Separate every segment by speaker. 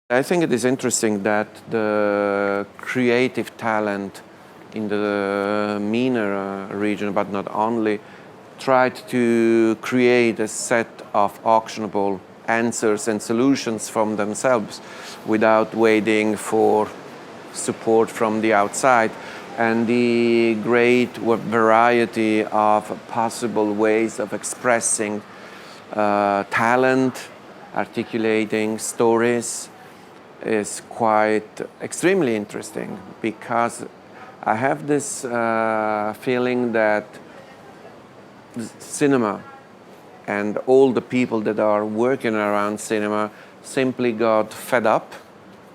Speaker 1: I think it is interesting that the creative talent in the MENA region, but not only, tried to create a set of auctionable answers and solutions from themselves without waiting for support from the outside. And the great variety of possible ways of expressing talent, articulating stories, is quite extremely interesting, because I have this feeling that cinema and all the people that are working around cinema simply got fed up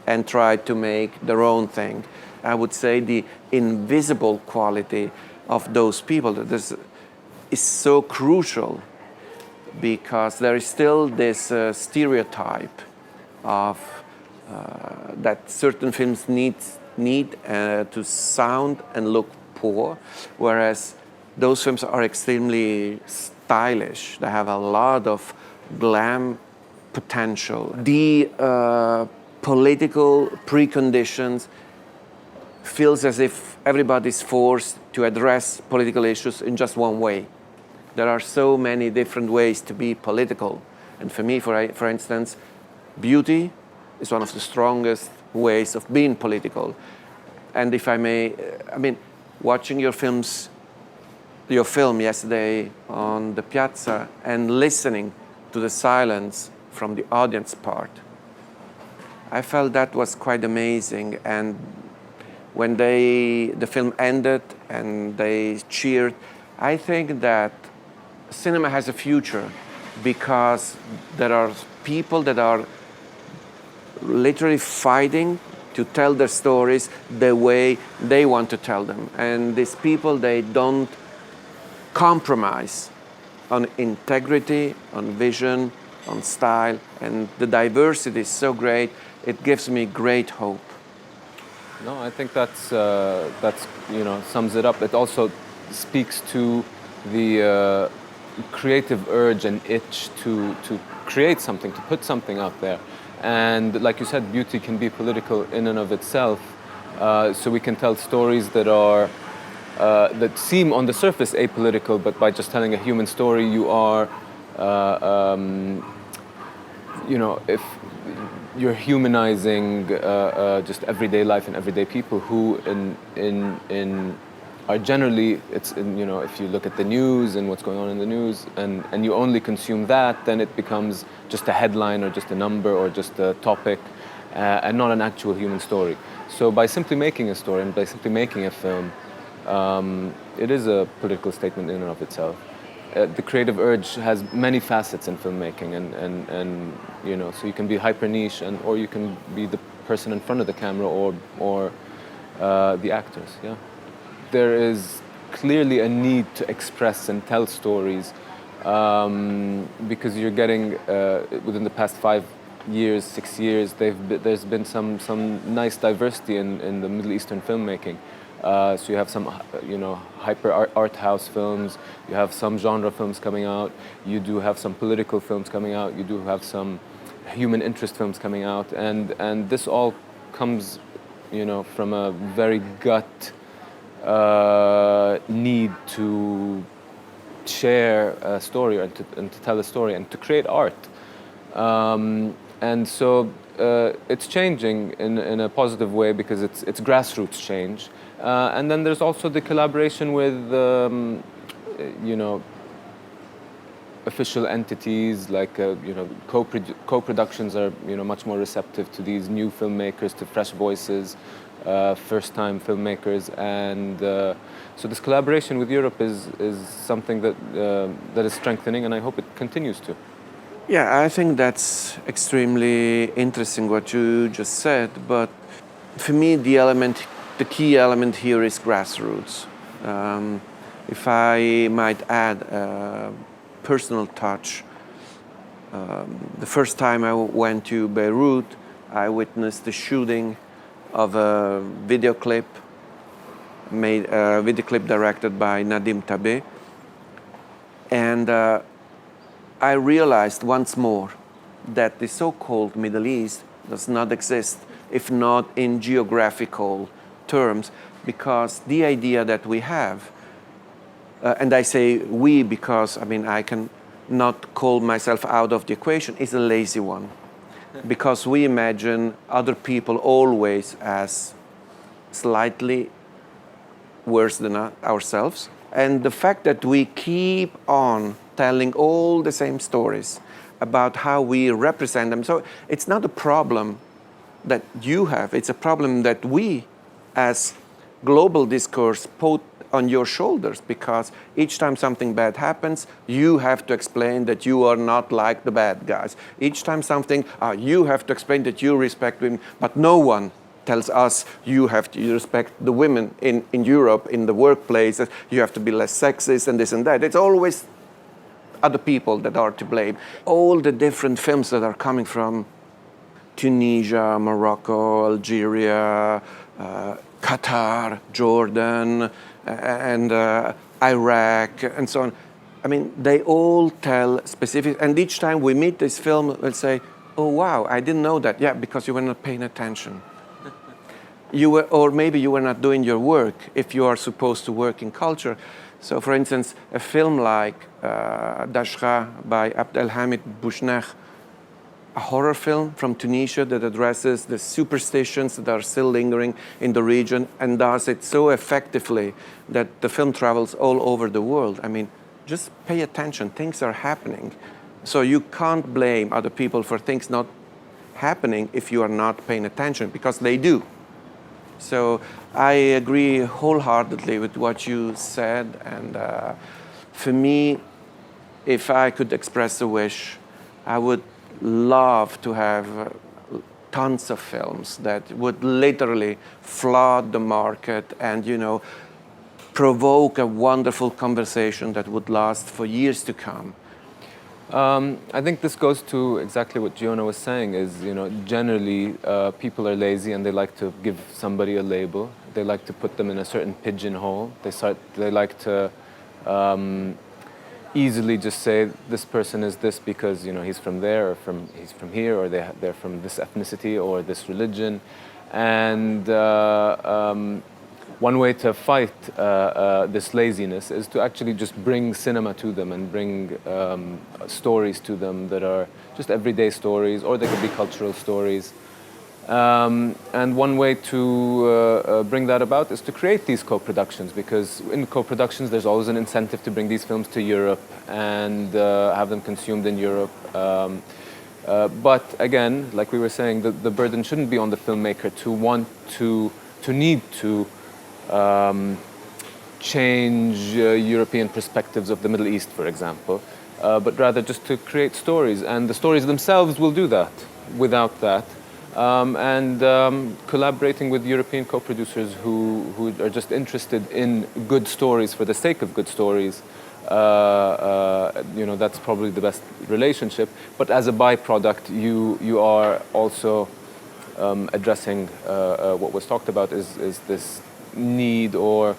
Speaker 1: and tried to make their own thing. I would say the invisible quality of those people is so crucial, because there is still this stereotype of that certain films need to sound and look poor, whereas those films are extremely stylish. They have a lot of glam potential. The political preconditions feels as if everybody's forced to address political issues in just one way. There are so many different ways to be political. And for me, for instance, beauty is one of the strongest ways of being political. And if I may, watching your film yesterday on the piazza and listening to the silence from the audience part, I felt that was quite amazing. And when the film ended and they cheered, I think that cinema has a future, because there are people that are literally fighting to tell their stories the way they want to tell them. And these people, they don't compromise on integrity, on vision, on style, and the diversity is so great, it gives me great hope.
Speaker 2: No, I think that's sums it up. It also speaks to the creative urge and itch to create something, to put something out there. And like you said, beauty can be political in and of itself. So we can tell stories that are that seem on the surface apolitical, but by just telling a human story, you are, if you're humanizing just everyday life and everyday people who are generally, if you look at the news and what's going on in the news, and you only consume that, then it becomes just a headline or just a number or just a topic, and not an actual human story. So by simply making a story and by simply making a film, it is a political statement in and of itself. The creative urge has many facets in filmmaking, and so you can be hyper niche, or you can be the person in front of the camera, or the actors. Yeah. There is clearly a need to express and tell stories, because you're getting, within the past 5 years, 6 years, there's been some nice diversity in the Middle Eastern filmmaking. So you have some, hyper art house films, you have some genre films coming out, you do have some political films coming out, you do have some human interest films coming out, and this all comes, from a very gut need to share a story and to tell a story and to create art. And so it's changing in a positive way, because it's grassroots change. And then there's also the collaboration with, official entities, like, co-productions are, much more receptive to these new filmmakers, to fresh voices, first-time filmmakers, and so this collaboration with Europe is something that is strengthening, and I hope it continues to.
Speaker 1: Yeah, I think that's extremely interesting what you just said, but for me the key element here is grassroots. If I might add a personal touch, the first time I went to Beirut, I witnessed the shooting of a video clip directed by Nadim Tabeh, and I realized once more that the so-called Middle East does not exist, if not in geographical terms, because the idea that we have, and I say we because I mean I can not call myself out of the equation, is a lazy one. Because we imagine other people always as slightly worse than ourselves. And the fact that we keep on telling all the same stories about how we represent them. So it's not a problem that you have, it's a problem that we as global discourse put on your shoulders, because each time something bad happens, you have to explain that you are not like the bad guys. Each time something, you have to explain that you respect women, but no one tells us you have to respect the women in Europe, in the workplace, you have to be less sexist and this and that. It's always other people that are to blame. All the different films that are coming from Tunisia, Morocco, Algeria, Qatar, Jordan, and Iraq, and so on. I mean, they all tell specific, and each time we meet this film, we'll say, oh wow, I didn't know that. Yeah, because you were not paying attention. You were, or maybe you were not doing your work if you are supposed to work in culture. So for instance, a film like Dashra by Abdelhamid Bouchnech, a horror film from Tunisia that addresses the superstitions that are still lingering in the region and does it so effectively that the film travels all over the world. I mean, just pay attention, things are happening. So you can't blame other people for things not happening if you are not paying attention, because they do. So I agree wholeheartedly with what you said, and for me, if I could express a wish, I would love to have tons of films that would literally flood the market and, you know, provoke a wonderful conversation that would last for years to come.
Speaker 2: I think this goes to exactly what Giona was saying, is, you know, generally people are lazy and they like to give somebody a label. They like to put them in a certain pigeonhole. They like to easily just say this person is this because, you know, he's from there, or he's from here, or they're from this ethnicity or this religion. And one way to fight this laziness is to actually just bring cinema to them and bring stories to them that are just everyday stories, or they could be cultural stories. And one way to bring that about is to create these co-productions, because in co-productions there's always an incentive to bring these films to Europe and have them consumed in Europe. But again, like we were saying, the burden shouldn't be on the filmmaker to want to need to change European perspectives of the Middle East, for example, but rather just to create stories, and the stories themselves will do that without that. And collaborating with European co-producers who are just interested in good stories for the sake of good stories, you know, that's probably the best relationship. But as a byproduct, you are also addressing what was talked about is this need or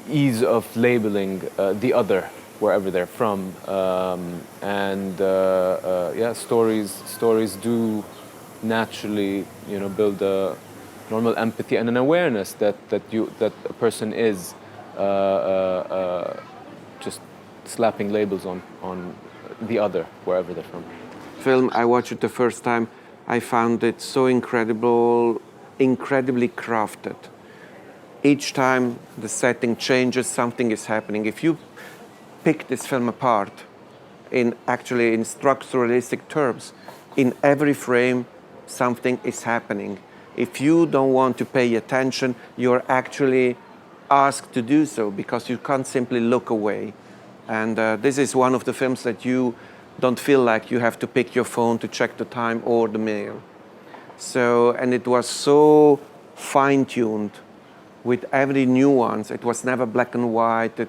Speaker 2: ease of labeling the other wherever they're from, and yeah, stories do naturally, you know, build a normal empathy and an awareness that a person is just slapping labels on the other wherever they're from.
Speaker 1: Film, I watched it the first time, I found it so incredibly crafted. Each time the setting changes, something is happening. If you pick this film apart in structuralistic terms, in every frame something is happening. If you don't want to pay attention, you're actually asked to do so, because you can't simply look away. And this is one of the films that you don't feel like you have to pick your phone to check the time or the mail. So, and it was so fine-tuned with every nuance. It was never black and white.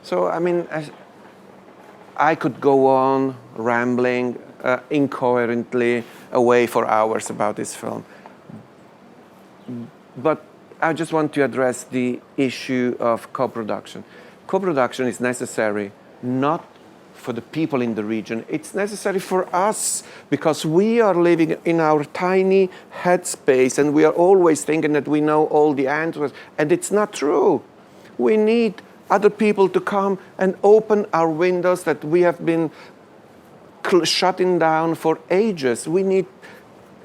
Speaker 1: So, I mean, I could go on rambling incoherently away for hours about this film. But I just want to address the issue of co-production. Co-production is necessary not for the people in the region. It's necessary for us because we are living in our tiny headspace and we are always thinking that we know all the answers, and it's not true. We need other people to come and open our windows that we have been shutting down for ages. We need,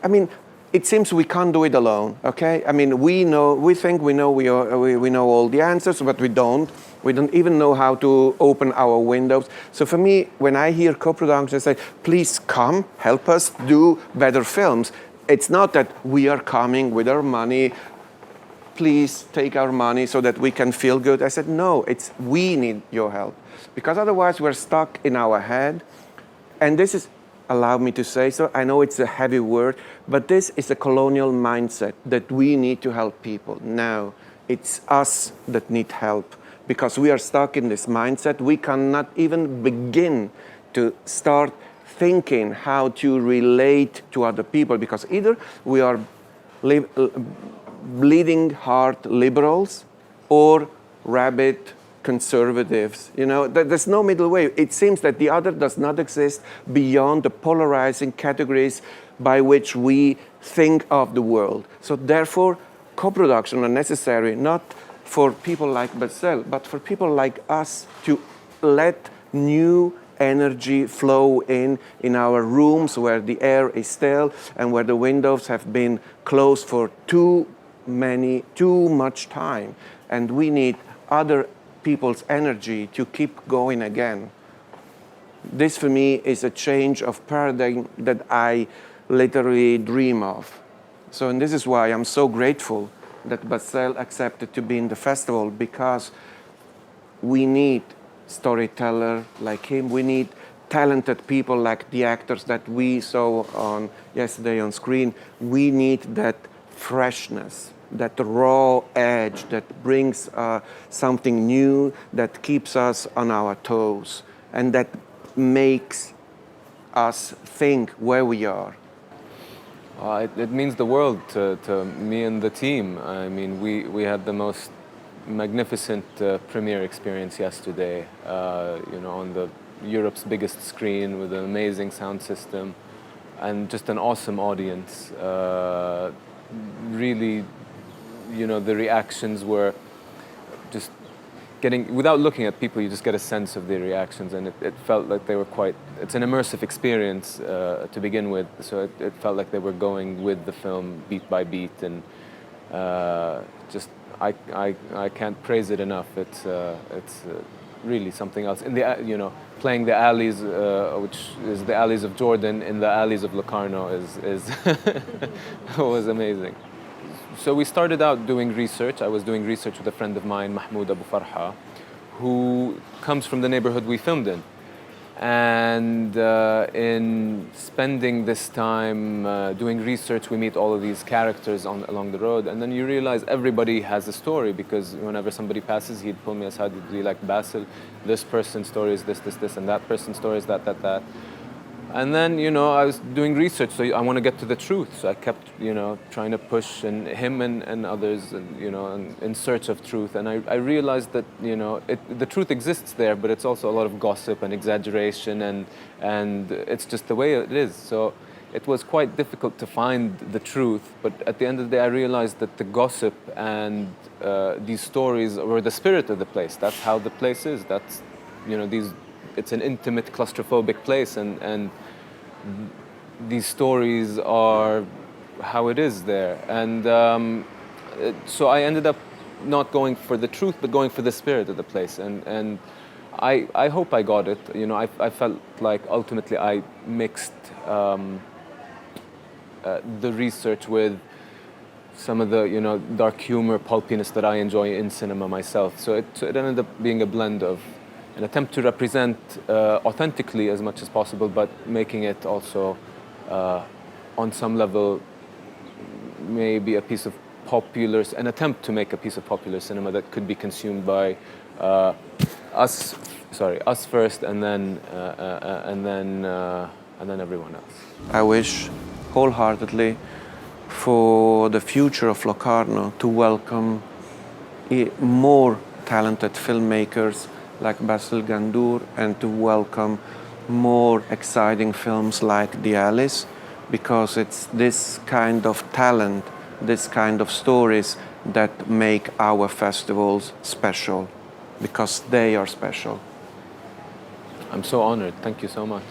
Speaker 1: I mean, it seems we can't do it alone, okay? I mean, we think we know all the answers, but we don't. We don't even know how to open our windows. So for me, when I hear co-production, I say, please come, help us do better films. It's not that we are coming with our money, please take our money so that we can feel good. I said, no, it's we need your help. Because otherwise we're stuck in our head. And this is, allow me to say so, I know it's a heavy word, but this is a colonial mindset that we need to help people. No, it's us that need help. Because we are stuck in this mindset, we cannot even begin to start thinking how to relate to other people, because either we are bleeding heart liberals or rabid conservatives. You know, there's no middle way. It seems that the other does not exist beyond the polarizing categories by which we think of the world. So therefore, co-production are necessary, not for people like Bassel, but for people like us to let new energy flow in our rooms where the air is stale and where the windows have been closed for too much time. And we need other people's energy to keep going again. This for me is a change of paradigm that I literally dream of. So, and this is why I'm so grateful that Bassel accepted to be in the festival, because we need storyteller like him. We need talented people like the actors that we saw on yesterday on screen. We need that freshness, that raw edge that brings something new, that keeps us on our toes, and that makes us think where we are.
Speaker 2: It means the world to me and the team. I mean, we had the most magnificent premiere experience yesterday, on the Europe's biggest screen with an amazing sound system and just an awesome audience. Really, the reactions were just without looking at people, you just get a sense of their reactions, and it felt like they were it's an immersive experience to begin with, so it felt like they were going with the film beat by beat, and I can't praise it enough. It's really something else. In the playing the alleys, which is the alleys of Jordan, in the alleys of Locarno is was amazing. So we started out doing research. I was doing research with a friend of mine, Mahmoud Abu Farha, who comes from the neighborhood we filmed in. And in spending this time doing research, we meet all of these characters along the road, and then you realize everybody has a story, because whenever somebody passes, he'd pull me aside, do you like Bassel? This person's story is this, and that person's story is that. And then, I was doing research, so I want to get to the truth. So I kept, trying to push him and others, and, in search of truth. And I realized that, the truth exists there, but it's also a lot of gossip and exaggeration, and it's just the way it is. So it was quite difficult to find the truth. But at the end of the day, I realized that the gossip and these stories were the spirit of the place. That's how the place is. That's, it's an intimate, claustrophobic place, and these stories are how it is there. And so I ended up not going for the truth, but going for the spirit of the place. And I hope I got it. I felt like ultimately I mixed the research with some of the dark humor, pulpiness that I enjoy in cinema myself. So it ended up being a blend of an attempt to represent authentically as much as possible, but making it also, on some level, maybe an attempt to make a piece of popular cinema that could be consumed by us first, and then everyone else.
Speaker 1: I wish wholeheartedly for the future of Locarno to welcome more talented filmmakers like Bassel Ghandour and to welcome more exciting films like The Alice, because it's this kind of talent, this kind of stories that make our festivals special, because they are special.
Speaker 2: I'm so honored. Thank you so much.